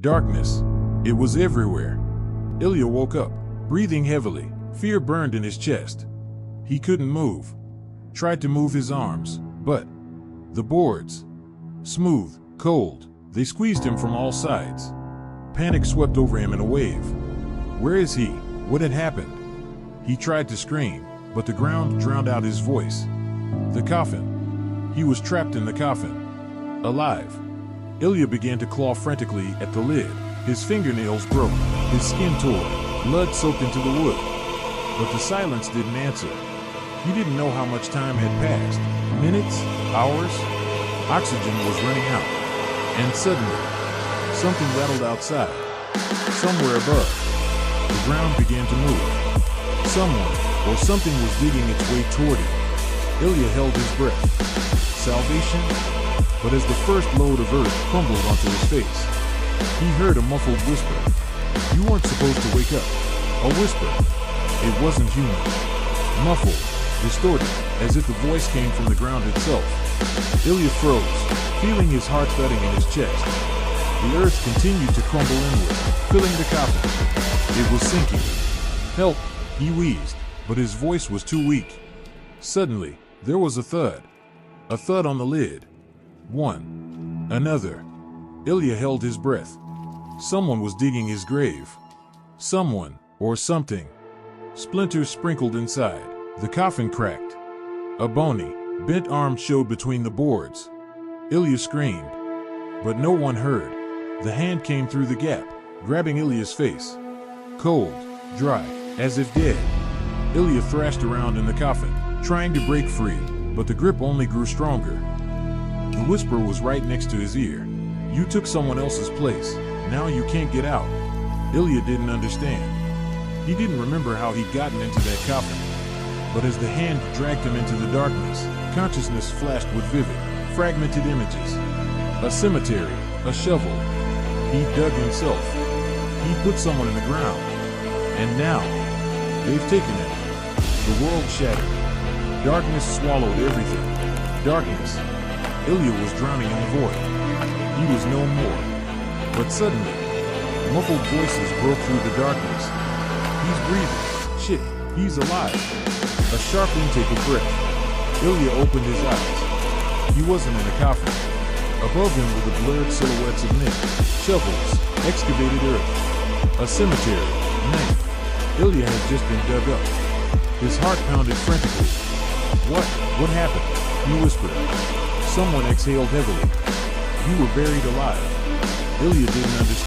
Darkness. It was everywhere. Ilya woke up, breathing heavily. Fear burned in his chest. He couldn't move. Tried to move his arms, but the boards, smooth, cold, they squeezed him from all sides. Panic swept over him in a wave. Where is he? What had happened? He tried to scream, but the ground drowned out his voice. The coffin. He was trapped in the coffin. Alive. Ilya began to claw frantically at the lid. His fingernails broke. His skin tore. Blood soaked into the wood. But the silence didn't answer. He didn't know how much time had passed. Minutes? Hours? Oxygen was running out. And suddenly, something rattled outside. Somewhere above, the ground began to move. Someone or something was digging its way toward him. Ilya held his breath. Salvation? But as the first load of earth crumbled onto his face, he heard a muffled whisper. You weren't supposed to wake up. A whisper. It wasn't human. Muffled, distorted, as if the voice came from the ground itself. Ilya froze, feeling his heart thudding in his chest. The earth continued to crumble inward, filling the coffin. It was sinking. Help, he wheezed, but his voice was too weak. Suddenly, there was a thud. A thud on the lid. One. Another. Ilya held his breath. Someone was digging his grave. Someone, or something. Splinters sprinkled inside. The coffin cracked. A bony, bent arm showed between the boards. Ilya screamed, but no one heard. The hand came through the gap, grabbing Ilya's face. Cold, dry, as if dead. Ilya thrashed around in the coffin, trying to break free, but the grip only grew stronger. The whisper was right next to his ear. You took someone else's place. Now you can't get out. Ilya didn't understand. He didn't remember how he'd gotten into that coffin. But as the hand dragged him into the darkness, consciousness flashed with vivid, fragmented images. A cemetery, a shovel. He dug himself. He put someone in the ground. And now, they've taken him. The world shattered. Darkness swallowed everything. Darkness. Ilya was drowning in the void. He was no more. But suddenly, muffled voices broke through the darkness. He's breathing. Shit, he's alive. A sharp intake of breath. Ilya opened his eyes. He wasn't in a coffin. Above him were the blurred silhouettes of men, shovels, excavated earth. A cemetery, night. Ilya had just been dug up. His heart pounded frantically. What happened? He whispered. Someone exhaled heavily. You were buried alive. Ilya didn't understand.